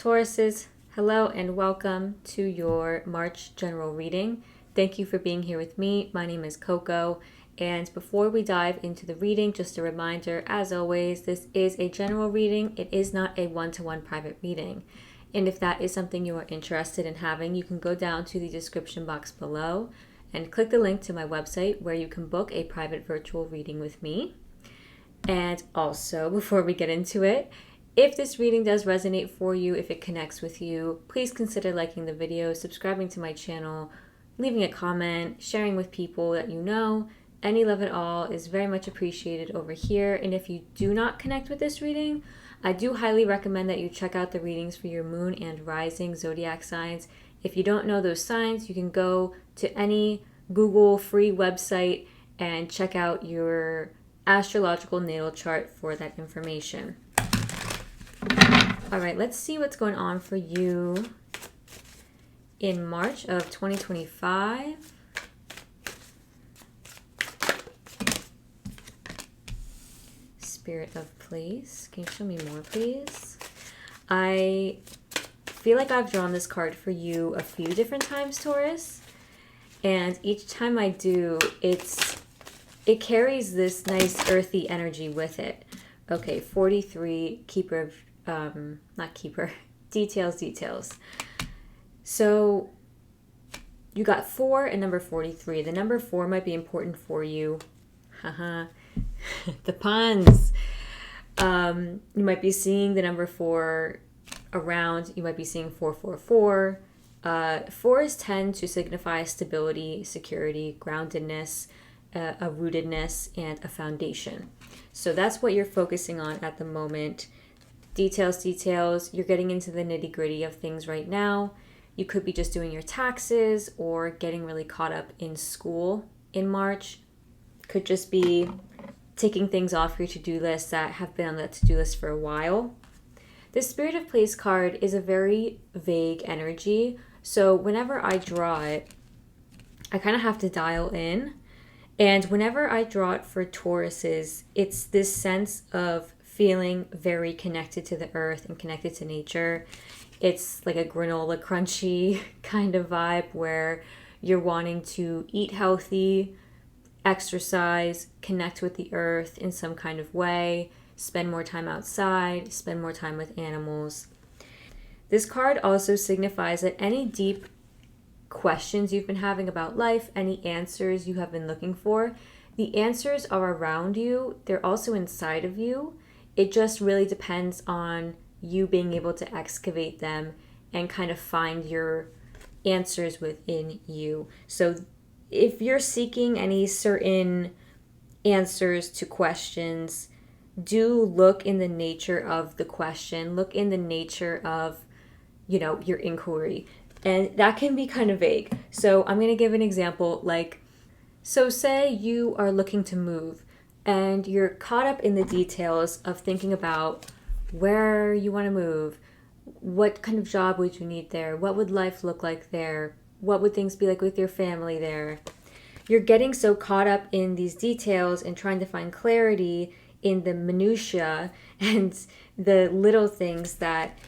Tauruses, hello and welcome to your March general reading. Thank you for being here with me. My name is Coco, and before we dive into the reading, just a reminder, as always, this is a general reading. It is not a one-to-one private reading. And if that is something you are interested in having, you can go down to the description box below and click the link to my website where you can book a private virtual reading with me. And also, before we get into it, if this reading does resonate for you, if it connects with you, please consider liking the video, subscribing to my channel, leaving a comment, sharing with people that you know. Any love at all is very much appreciated over here. And if you do not connect with this reading, I do highly recommend that you check out the readings for your moon and rising zodiac signs. If you don't know those signs, you can go to any Google free website and check out your astrological natal chart for that information. All right, let's see what's going on for you in March of 2025. Spirit of place. Can you show me more, please? I feel like I've drawn this card for you a few different times, Taurus. And each time I do, it carries this nice earthy energy with it. Okay, 43, keeper of not keeper, details. So you got 4 and number 43. The number 4 might be important for you. Haha, the puns. You might be seeing the number 4 around. You might be seeing 444. 4s tend to signify stability, security, groundedness, a rootedness, and a foundation. So that's what you're focusing on at the moment. Details. You're getting into the nitty-gritty of things right now. You could be just doing your taxes or getting really caught up in school in March. Could just be taking things off your to-do list that have been on the to-do list for a while. The Spirit of Place card is a very vague energy. So whenever I draw it, I kind of have to dial in. And whenever I draw it for Tauruses, it's this sense of feeling very connected to the earth and connected to nature. It's like a granola crunchy kind of vibe where you're wanting to eat healthy, exercise, connect with the earth in some kind of way, spend more time outside, spend more time with animals. This card also signifies that any deep questions you've been having about life, any answers you have been looking for, the answers are around you. They're also inside of you. It just really depends on you being able to excavate them and kind of find your answers within you. So if you're seeking any certain answers to questions, do look in the nature of the question, look in the nature of, your inquiry. And that can be kind of vague. So I'm going to give an example. So say you are looking to move and you're caught up in the details of thinking about where you want to move, what kind of job would you need there, what would life look like there, what would things be like with your family there. You're getting so caught up in these details and trying to find clarity in the minutiae and the little things that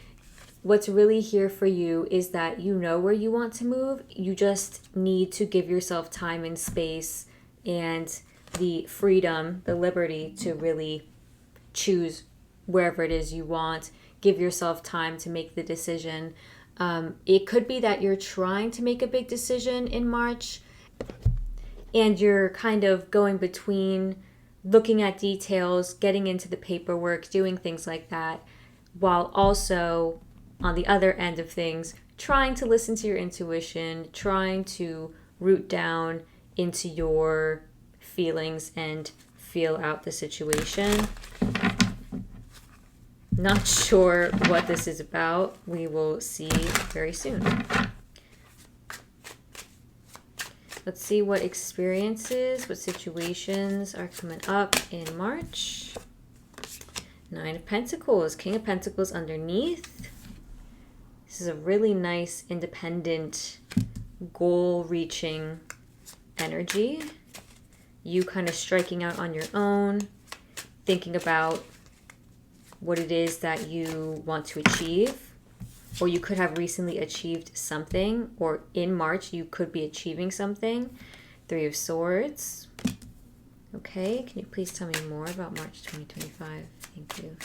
what's really here for you is that you know where you want to move. You just need to give yourself time and space and the freedom, the liberty to really choose wherever it is you want. Give yourself time to make the decision. It could be that you're trying to make a big decision in March and you're kind of going between looking at details, getting into the paperwork, doing things like that, while also on the other end of things, trying to listen to your intuition, trying to root down into your feelings and feel out the situation. Not sure what this is about. We will see very soon. Let's see what experiences, what situations are coming up in March. 9 of Pentacles, King of Pentacles underneath. This is a really nice, independent, goal-reaching energy. You kind of striking out on your own, thinking about what it is that you want to achieve. or you could have recently achieved something, or in March you could be achieving something. 3 of Swords. Okay, can you please tell me more about March 2025? Thank you.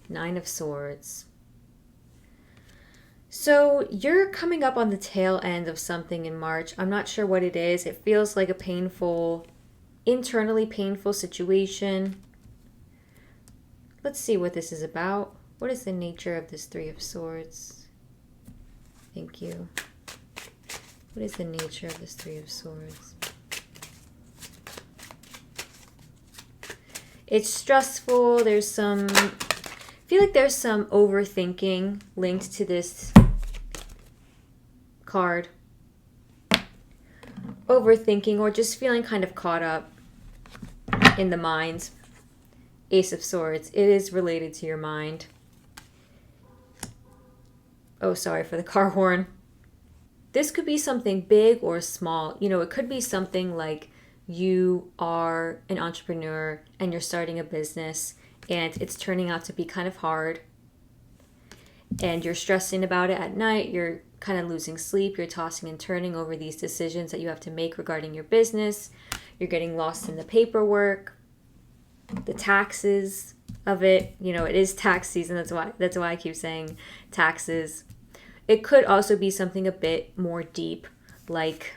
9 of Swords. So you're coming up on the tail end of something in March. I'm not sure what it is. It feels like a painful, internally painful situation. Let's see what this is about. What is the nature of this 3 of Swords? Thank you. What is the nature of this 3 of Swords? It's stressful. There's some, I feel like there's some overthinking linked to this card. Overthinking, or just feeling kind of caught up in the mind. Ace of Swords. It is related to your mind. Oh, sorry for the car horn. This could be something big or small. You know, it could be something like you are an entrepreneur and you're starting a business and it's turning out to be kind of hard. And you're stressing about it at night. You're kind of losing sleep. You're tossing and turning over these decisions that you have to make regarding your business. You're getting lost in the paperwork, the taxes of it. You know, it is tax season. That's why I keep saying taxes. It could also be something a bit more deep, like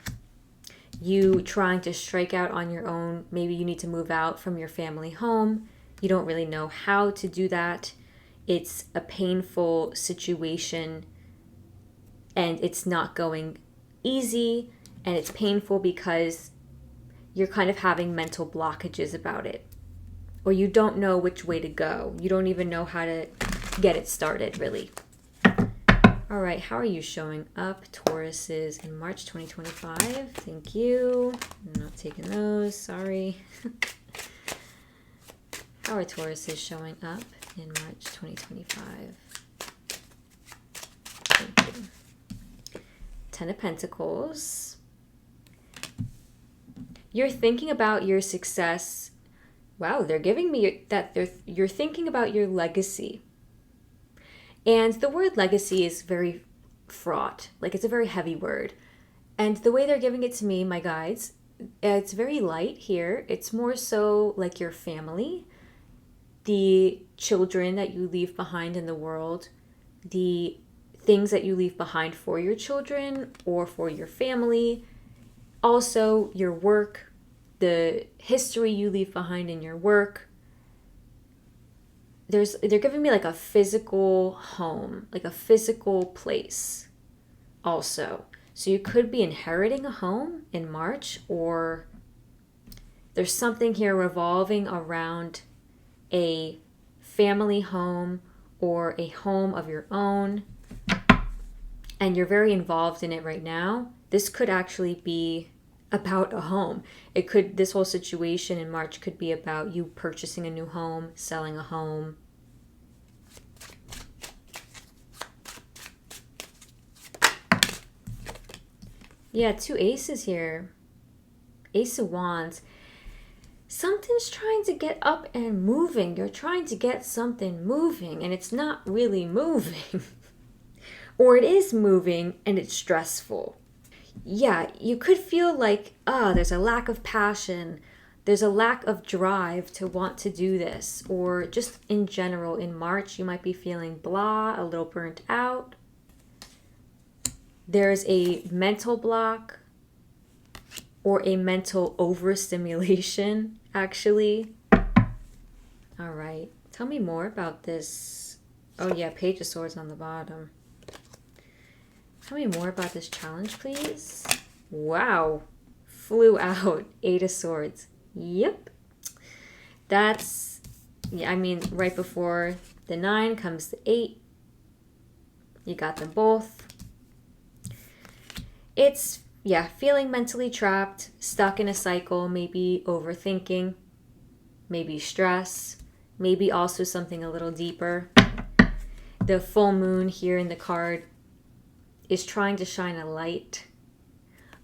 you trying to strike out on your own. Maybe you need to move out from your family home. You don't really know how to do that. It's a painful situation and it's not going easy, and it's painful because you're kind of having mental blockages about it, or you don't know which way to go. You don't even know how to get it started, really. All right, how are you showing up, Tauruses, in March 2025? Thank you. I'm not taking those, sorry. How are Tauruses showing up in March 2025? Thank you. 10 of Pentacles. You're thinking about your success. Wow, they're giving me that you're thinking about your legacy. And the word legacy is very fraught. Like, it's a very heavy word. And the way they're giving it to me, my guides, it's very light here. It's more so like your family, the children that you leave behind in the world, the things that you leave behind for your children or for your family. Also, your work, the history you leave behind in your work. They're giving me like a physical home, like a physical place also. So you could be inheriting a home in March, or there's something here revolving around a family home or a home of your own, and you're very involved in it right now. This could actually be about a home. This whole situation in March could be about you purchasing a new home, selling a home. Yeah, 2 aces here. Ace of Wands. Something's trying to get up and moving. You're trying to get something moving and it's not really moving. Or it is moving and it's stressful. Yeah, you could feel like, there's a lack of passion. There's a lack of drive to want to do this. Or just in general, in March, you might be feeling blah, a little burnt out. There's a mental block or a mental overstimulation, actually. All right, tell me more about this. Oh yeah, Page of Swords on the bottom. Tell me more about this challenge, please. Wow. Flew out. 8 of Swords. Yep. That's, yeah, I mean, right before the 9 comes the 8. You got them both. It's, yeah, feeling mentally trapped, stuck in a cycle, maybe overthinking, maybe stress, maybe also something a little deeper. The full moon here in the card is trying to shine a light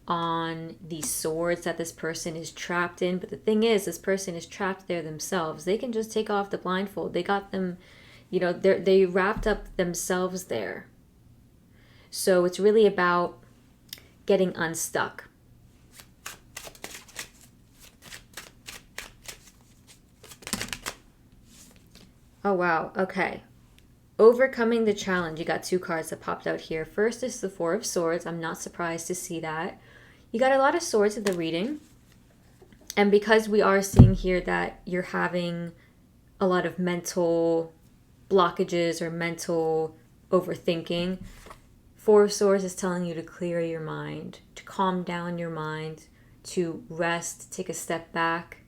on the swords that this person is trapped in. But the thing is, this person is trapped there themselves. They can just take off the blindfold. They got them, They wrapped up themselves there. So it's really about getting unstuck. Oh, wow. Okay. Overcoming the challenge. You got 2 cards that popped out here. First is the Four of Swords. I'm not surprised to see that. You got a lot of swords in the reading. And because we are seeing here that you're having a lot of mental blockages or mental overthinking, Four of Swords is telling you to clear your mind, to calm down your mind, to rest, take a step back,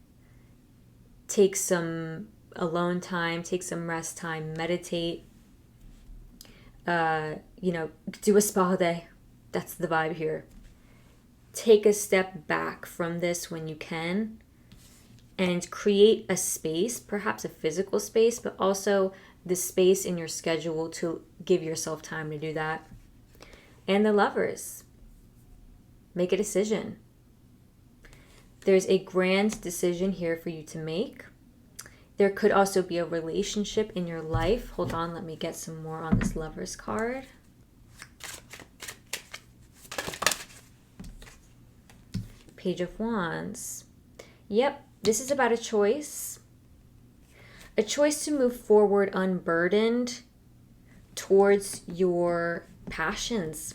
take some alone time, take some rest time, meditate, do a spa day. That's the vibe here. Take a step back from this when you can and create a space, perhaps a physical space, but also the space in your schedule to give yourself time to do that. And the Lovers. Make a decision. There's a grand decision here for you to make. There could also be a relationship in your life. Hold on, let me get some more on this Lovers card. Page of Wands. Yep, this is about a choice. A choice to move forward unburdened towards your passions.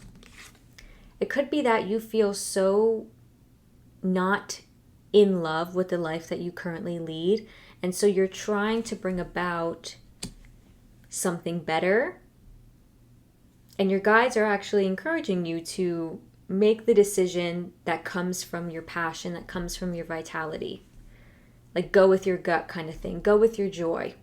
It could be that you feel so not in love with the life that you currently lead, and so you're trying to bring about something better, and your guides are actually encouraging you to make the decision that comes from your passion, that comes from your vitality. Like, go with your gut kind of thing. Go with your joy.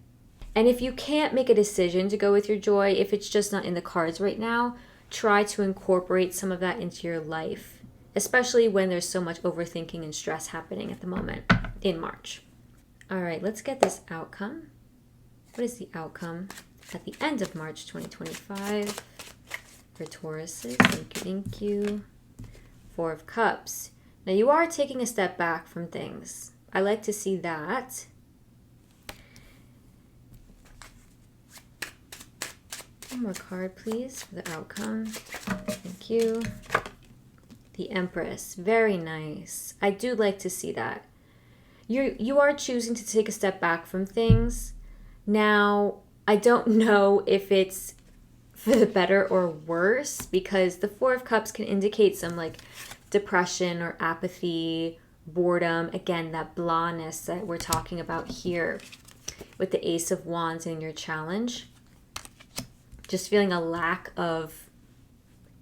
And if you can't make a decision to go with your joy, if it's just not in the cards right now, try to incorporate some of that into your life, especially when there's so much overthinking and stress happening at the moment in March. All right, let's get this outcome. What is the outcome at the end of March 2025 for Tauruses? Thank you. 4 of Cups. Now you are taking a step back from things. I like to see that. One more card, please, for the outcome. Thank you. The Empress. Very nice. I do like to see that. You are choosing to take a step back from things. Now, I don't know if it's for the better or worse, because the 4 of Cups can indicate some like depression or apathy, boredom. Again, that blahness that we're talking about here with the Ace of Wands in your challenge. Just feeling a lack of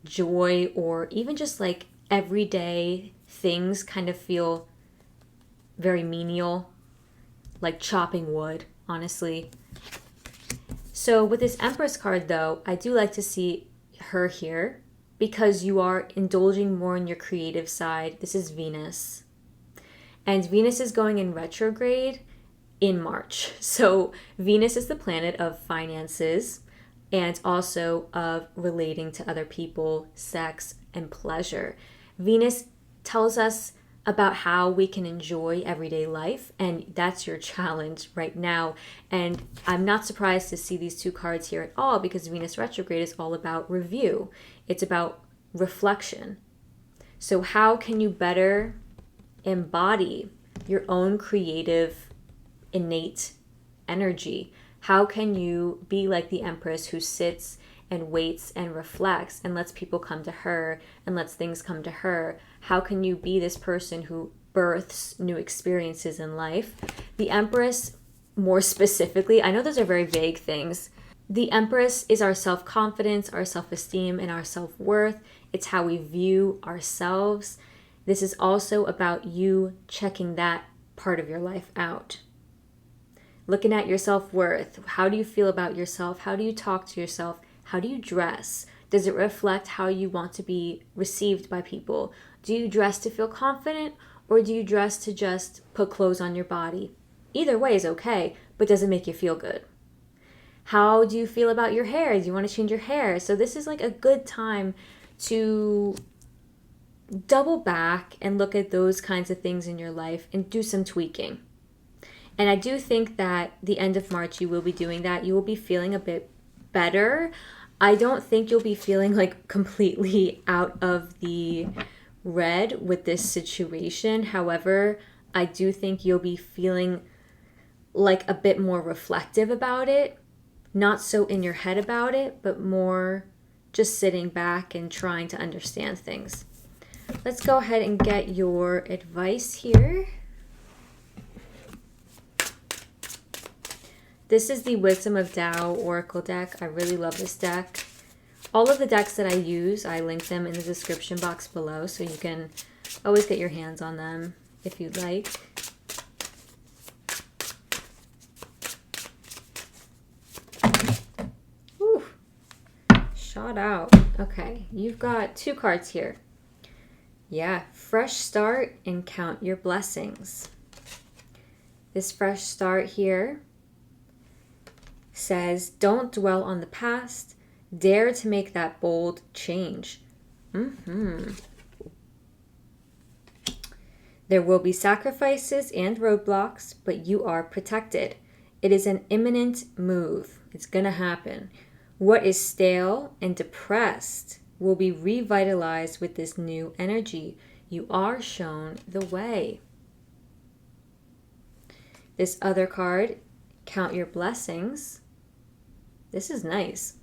joy, or even just like everyday things kind of feel very menial, like chopping wood, honestly. So with this Empress card though, I do like to see her here because you are indulging more in your creative side. This is Venus. And Venus is going in retrograde in March. So Venus is the planet of finances and also of relating to other people, sex, and pleasure. Venus tells us about how we can enjoy everyday life, and that's your challenge right now. And I'm not surprised to see these 2 cards here at all, because Venus retrograde is all about review. It's about reflection. So how can you better embody your own creative, innate energy? How can you be like the Empress who sits and waits and reflects and lets people come to her and lets things come to her? How can you be this person who births new experiences in life? The Empress, more specifically, I know those are very vague things. The Empress is our self-confidence, our self-esteem, and our self-worth. It's how we view ourselves. This is also about you checking that part of your life out. Looking at your self-worth. How do you feel about yourself? How do you talk to yourself? How do you dress? Does it reflect how you want to be received by people? Do you dress to feel confident, or do you dress to just put clothes on your body? Either way is okay, but does it make you feel good? How do you feel about your hair? Do you want to change your hair? So this is like a good time to double back and look at those kinds of things in your life and do some tweaking. And I do think that the end of March, you will be doing that. You will be feeling a bit better. I don't think you'll be feeling like completely out of the red with this situation. However, I do think you'll be feeling like a bit more reflective about it. Not so in your head about it, but more just sitting back and trying to understand things. Let's go ahead and get your advice here. This is the Wisdom of Tao Oracle deck. I really love this deck. All of the decks that I use, I link them in the description box below, so you can always get your hands on them if you'd like. Whew. Shot out. Okay, you've got 2 cards here. Yeah, fresh start and count your blessings. This fresh start here says, don't dwell on the past. Dare to make that bold change. There will be sacrifices and roadblocks, but you are protected. It is an imminent move. It's going to happen. What is stale and depressed will be revitalized with this new energy. You are shown the way. This other card, count your blessings. This is nice.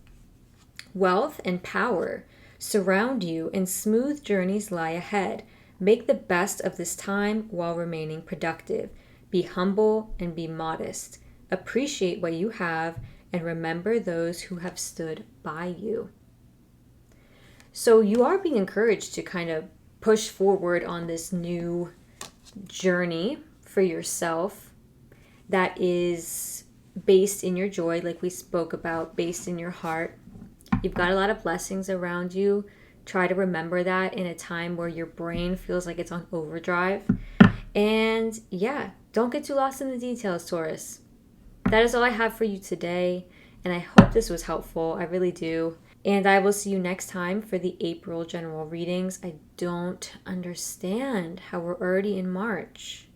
Wealth and power surround you and smooth journeys lie ahead. Make the best of this time while remaining productive. Be humble and be modest. Appreciate what you have and remember those who have stood by you. So you are being encouraged to kind of push forward on this new journey for yourself that is based in your joy, like we spoke about, based in your heart. You've got a lot of blessings around you. Try to remember that in a time where your brain feels like it's on overdrive. And yeah, don't get too lost in the details, Taurus. That is all I have for you today. And I hope this was helpful. I really do. And I will see you next time for the April general readings. I don't understand how we're already in March.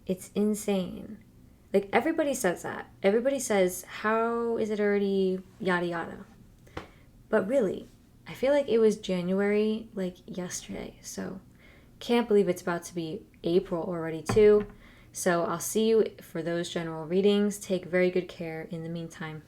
It's insane. Like, everybody says that. Everybody says, how is it already yada yada? But really, I feel like it was January, like yesterday. So can't believe it's about to be April already too. So I'll see you for those general readings. Take very good care in the meantime.